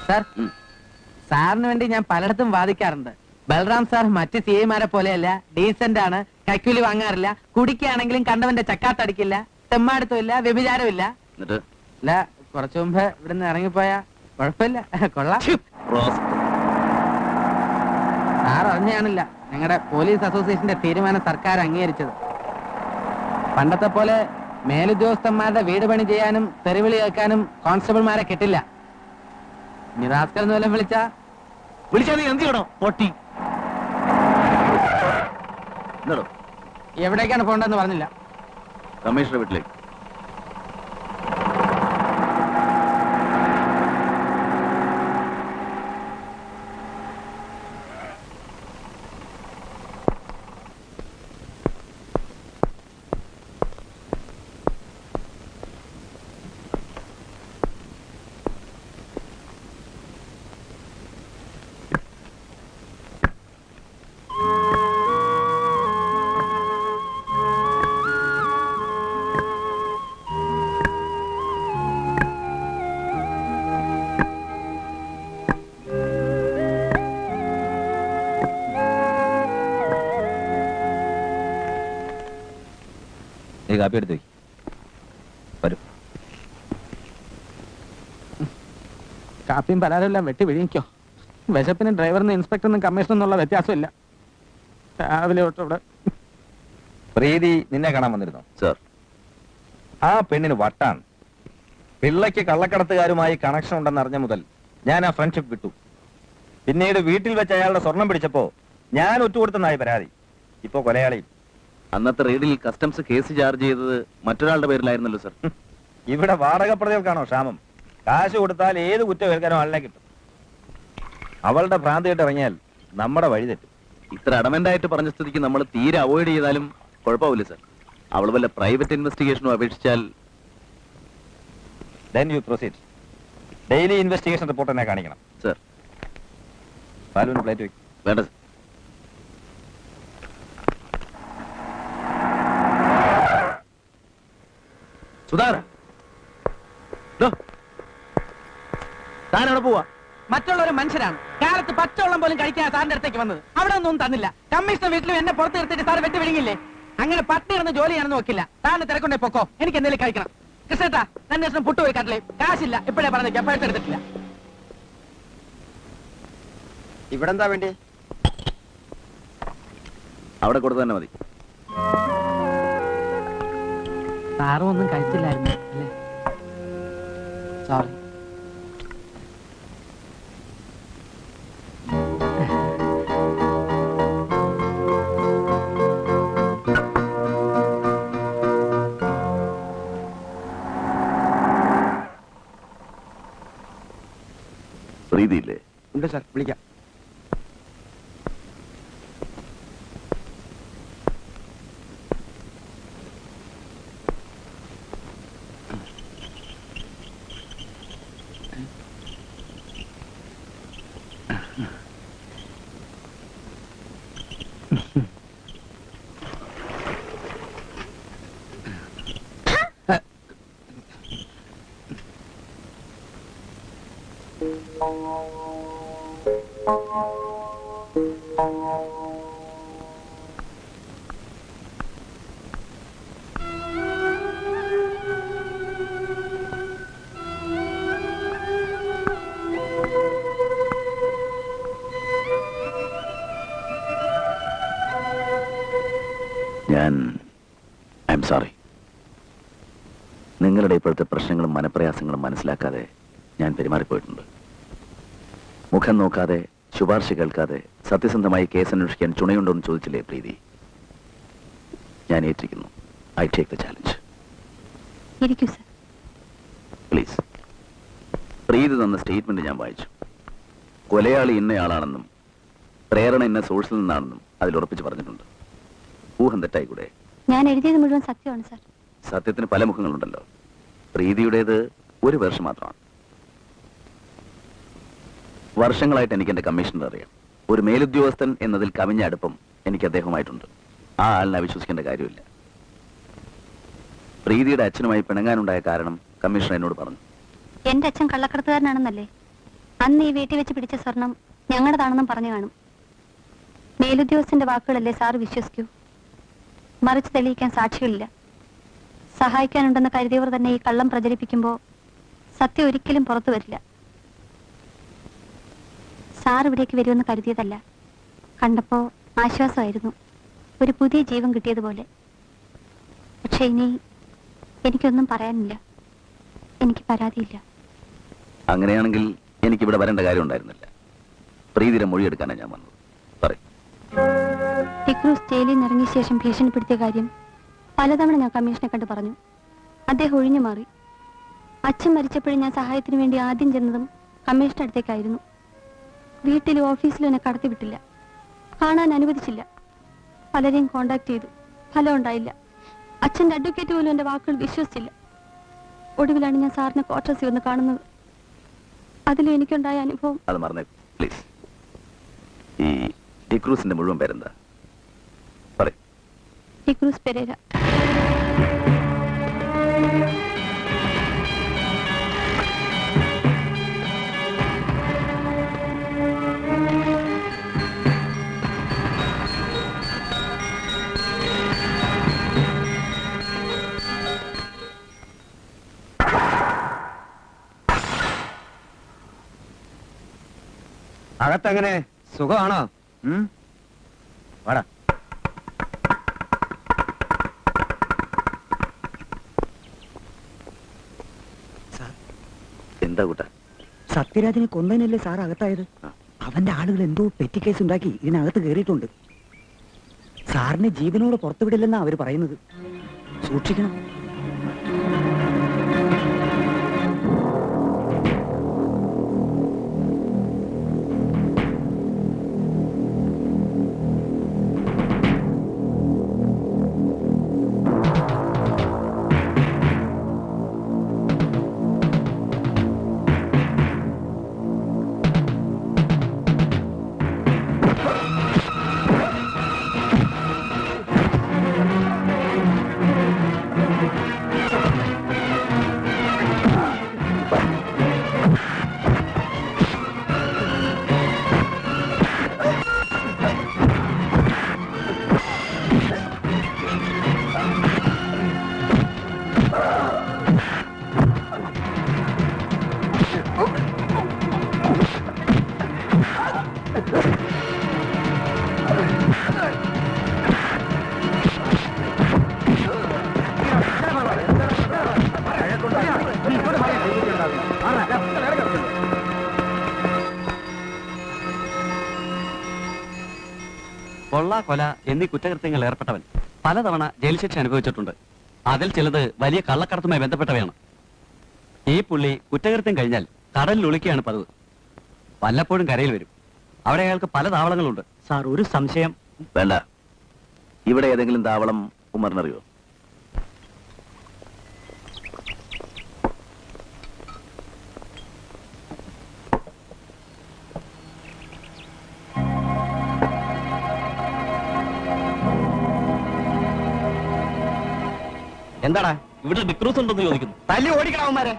Sir, സാറിന് വേണ്ടി ഞാൻ പലയിടത്തും വാദിക്കാറുണ്ട്. ബൽറാം സാർ മറ്റ് സിഐമാരെ പോലെയല്ല, ഡീസന്റ് ആണ്, കൈക്കൂലി വാങ്ങാറില്ല, കുടിക്കുകയാണെങ്കിലും കണ്ടവന്റെ ചക്കാത്തടിക്കില്ല, തെമ്മാടുത്തുമില്ല, വ്യഭിചാരമില്ല. അല്ല, കുറച്ചു മുമ്പ് ഇവിടുന്ന് ഇറങ്ങിപ്പോയാ കുഴപ്പമില്ല, കൊള്ളാം. സാർ അറിഞ്ഞാണില്ല ഞങ്ങളുടെ പോലീസ് അസോസിയേഷന്റെ തീരുമാനം സർക്കാർ അംഗീകരിച്ചത്. പണ്ടത്തെ പോലെ മേലുദ്യോഗസ്ഥന്മാരുടെ വീട് പണി ചെയ്യാനും തെരുവിളി കേൾക്കാനും കോൺസ്റ്റബിൾമാരെ കിട്ടില്ല. നിറാസ്കർ എന്ന് വല്ലതും വിളിച്ചാ നീ എന്ത് ചെയ്യണോ പൊട്ടി? എവിടേക്കാണ് പോകേണ്ടതെന്ന് പറഞ്ഞില്ല. കമ്മീഷണർ വീട്ടിലേക്ക്. കാപ്പി എടുത്ത് വരൂ. കാപ്പിയും പലരെല്ലാം വെട്ടി വിഴിക്കോ. വിശപ്പിന് ഡ്രൈവറിനും ഇൻസ്പെക്ടറിനും കമ്മീഷനെന്നുള്ള വ്യത്യാസമില്ല. രാവിലെ തൊട്ട് പ്രീതി നിന്നെ കാണാൻ വന്നിരുന്നോ? സർ, ആ പെണ്ണിന് വട്ടാണ്. പിള്ളയ്ക്ക് കള്ളക്കടത്തുകാരുമായി കണക്ഷൻ ഉണ്ടെന്ന് അറിഞ്ഞ മുതൽ ഞാൻ ആ ഫ്രണ്ട്ഷിപ്പ് വിട്ടു. പിന്നീട് വീട്ടിൽ വെച്ച് അയാളുടെ സ്വർണം പിടിച്ചപ്പോ ഞാൻ ഒറ്റുകൊടുത്തെന്നായി പരാതി. ഇപ്പോ കൊലയാളിയും. അന്നത്തെ റെയ്ഡിൽ കസ്റ്റംസ് കേസ് ചാർജ് ചെയ്തത് മറ്റൊരാളുടെ പേരിലായിരുന്നല്ലോ സർ. ഇവിടെ വാടക പ്രതികൾക്കാണോ ക്ഷാമം? കാശ് കൊടുത്താൽ ഏത് കുറ്റം ഏൽക്കാനോ ആളിനെ കിട്ടും. അവളുടെ ഭ്രാന്തിയായിട്ട് ഇറങ്ങിയാൽ നമ്മുടെ വഴി തെറ്റും. ഇത്ര അഡമന്റായിട്ട് പറഞ്ഞ സ്ഥിതിക്ക് നമ്മൾ തീരെ അവോയ്ഡ് ചെയ്താലും കുഴപ്പമില്ല സർ. അവൾ വല്ല പ്രൈവറ്റ് ഇൻവെസ്റ്റിഗേഷനും അപേക്ഷിച്ചാൽ then you proceed. Daily investigation report എന്നെ കാണിക്കണം. സർ. പാലുവിന് പ്ലേറ്റ് വയ്ക്കും. വേണ്ട സർ. സുധാകര, താൻ എവിടെ പോവാ? മറ്റുള്ളവരും മനുഷ്യരാണ്. കാലത്ത് പച്ചവെള്ളം പോലും കഴിക്കാൻ സാറിന്റെ അടുത്തേക്ക് വന്നത്. അവിടെ ഒന്നും തന്നില്ല. കമ്മീഷണർ വീട്ടിലും എന്നെ പുറത്ത് നിർത്തിയിട്ട് സാർ വെട്ടി വിഴുങ്ങില്ലേ? അങ്ങനെ പട്ടിണി ഇരുന്ന് ജോലിയാണെന്ന് നോക്കില്ല. സാറിന് തിരക്കൊണ്ടേ പൊക്കോ, എനിക്ക് എന്തെങ്കിലും കഴിക്കണം. കൃഷ്ണേട്ടാ, അന്വേഷണം പുട്ടുപോയി കാട്ടില്ലേ? കാശില്ല, ഇപ്പോഴേ പറഞ്ഞേക്കാം, പൈസ എടുത്തിട്ടില്ല. ഇവിടെ എന്താ വേണ്ടി? അവിടെ കൊടുത്തു തന്നെ മതി. സാറും ഒന്നും കഴിച്ചില്ലായിരുന്നു അല്ലേ? സോറി. പ്രീതിയില്ലേ? ഉണ്ട് സാർ, വിളിക്കാം. I am sorry. നിങ്ങളുടെ ഇപ്പോഴത്തെ പ്രശ്നങ്ങളും മനപ്രയാസങ്ങളും മനസ്സിലാക്കാതെ ഞാൻ പെരുമാറിപ്പോയിട്ടുണ്ട്. മുഖം നോക്കാതെ, ശുപാർശ കേൾക്കാതെ സത്യസന്ധമായി കേസ് അന്വേഷിക്കാൻ ചുണയുണ്ടോ എന്ന് ചോദിച്ചില്ലേ പ്രീതി? ഞാൻ ഏറ്റിരിക്കുന്നു. I take the challenge. Please. Preethi തന്ന സ്റ്റേറ്റ്മെന്റ് ഞാൻ വായിച്ചു. കൊലയാളി ഇന്നയാളാണെന്നും പ്രേരണ ഇന്ന സോഴ്സിൽ നിന്നാണെന്നും അതിൽ ഉറപ്പിച്ച് പറഞ്ഞിട്ടുണ്ട്. ഊഹം തെറ്റായിക്കൂടെ? ഞാൻ എഴുതിയത് മുഴുവൻ സത്യമാണ് സാർ. സത്യത്തിന് പല മുഖങ്ങളുണ്ടല്ലോ. പ്രീതിയുടേത് ഒരു വേർഷൻ മാത്രമാണ്. വർഷങ്ങളായിട്ട് എനിക്ക് എന്റെ കമ്മീഷണർ അറിയാം. ഒരു മേലുദ്യോഗസ്ഥൻ എന്നതിൽ കവിഞ്ഞ അടുപ്പം എനിക്ക് അദ്ദേഹവുമായിട്ടുണ്ട്. ആ ആളിനെ അവിശ്വസിക്കേണ്ട കാര്യമില്ല. പ്രീതിയുടെ അച്ഛനുമായി പിണങ്ങാനുണ്ടായ കാരണം കമ്മീഷണർ എന്നോട് പറഞ്ഞു. എന്റെ അച്ഛൻ കള്ളക്കടത്തുകാരനാണെന്നല്ലേ? അന്ന് ഈ വീട്ടിൽ വെച്ച് പിടിച്ച സ്വർണം ഞങ്ങളുടേതാണെന്നും പറഞ്ഞു കാണും. മേലുദ്യോഗസ്ഥന്റെ വാക്കുകളല്ലേ സാറ് വിശ്വസിക്കൂ? മറിച്ച് തെളിയിക്കാൻ സാക്ഷികളില്ല. സഹായിക്കാനുണ്ടെന്ന് കരുതിയവർ തന്നെ ഈ കള്ളം പ്രചരിപ്പിക്കുമ്പോൾ സത്യം ഒരിക്കലും പുറത്തു വരില്ല. സാർ ഇവിടേക്ക് വരുമെന്ന് കരുതിയതല്ല. കണ്ടപ്പോ ആശ്വാസമായിരുന്നു, ഒരു പുതിയ ജീവൻ കിട്ടിയതുപോലെ. പക്ഷെ ഇനി എനിക്കൊന്നും പറയാനില്ല. എനിക്ക് പരാതിയില്ല. അങ്ങനെയാണെങ്കിൽ എനിക്കിവിടെ വരേണ്ട കാര്യം ഉണ്ടായിരുന്നില്ല. പ്രീതിയുടെ മൊഴിയെടുക്കാനാണ് ഞാൻ വന്നത്. പറയും. ടിക്രൂസ് ജയിലിൽ നിന്ന് ഇറങ്ങിയ ശേഷം ഭീഷണിപ്പെടുത്തിയ കാര്യം പലതവണ ഞാൻ കമ്മീഷനെ കണ്ട് പറഞ്ഞു. അദ്ദേഹം ഒഴിഞ്ഞു മാറി. അച്ഛൻ മരിച്ചപ്പോഴും ഞാൻ സഹായത്തിന് വേണ്ടി ആദ്യം ചെന്നതും കമ്മീഷന്റെ അടുത്തേക്കായിരുന്നു. വീട്ടിലും ഓഫീസിലും എന്നെ കടത്തിവിട്ടില്ല, കാണാൻ അനുവദിച്ചില്ല. പലരെയും കോണ്ടാക്ട് ചെയ്തു, ഫലം ഉണ്ടായില്ല. അച്ഛൻ്റെ അഡ്വക്കേറ്റ് പോലും എൻ്റെ വാക്കുകൾ വിശ്വസിച്ചില്ല. ഒടുവിലാണ് ഞാൻ സാറിനെ ക്വാർട്ടേഴ്സിൽ വന്ന് കാണുന്നത്. അതിലും എനിക്കുണ്ടായ അനുഭവം. അത് മറന്നേ പ്ലീസ്. ഈ ഡിക്രൂസിന്റെ മുഴുവൻ പേരെന്താ? പറയും. ടിക്രൂസ് പെരേര. അകത്തെങ്ങനെ, സുഖമാണോ? വാടാ. എന്താ കൂട്ടാ? സത്യരാജനെ കൊന്നതിനല്ലേ സാർ അകത്തായത്? അവന്റെ ആളുകൾ എന്തോ പെറ്റി കേസ് ഉണ്ടാക്കി ഇതിനകത്ത് കയറിയിട്ടുണ്ട്. സാറിനെ ജീവനോട് പുറത്തുവിടില്ലെന്നാ അവര് പറയുന്നത്. സൂക്ഷിക്കണം. കൊള്ള, കൊല എന്നീ കുറ്റകൃത്യങ്ങൾ ഏർപ്പെട്ടവൻ പലതവണ ജയിൽ ശിക്ഷ അനുഭവിച്ചിട്ടുണ്ട്. അതിൽ ചിലത് വലിയ കള്ളക്കടത്തുമായി ബന്ധപ്പെട്ടവയാണ്. ഈ പുള്ളി കുറ്റകൃത്യം കഴിഞ്ഞാൽ കടലിൽ ഒളിക്കുകയാണ് പതിവ്. വല്ലപ്പോഴും കരയിൽ വരും. അവിടെ അയാൾക്ക് പല താവളങ്ങളുണ്ട്. സാർ, ഒരു സംശയം. വേണ്ട. ഇവിടെ ഏതെങ്കിലും താവളം ഉമറിനറിയോ? എന്താടാ ഇവിടെ ഡിക്രൂസ് ഉണ്ടെന്ന് ചോദിക്കുന്നു. തല്ലി ഓടിക്കണവന്മാരെ.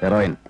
ഹെറോയിൻ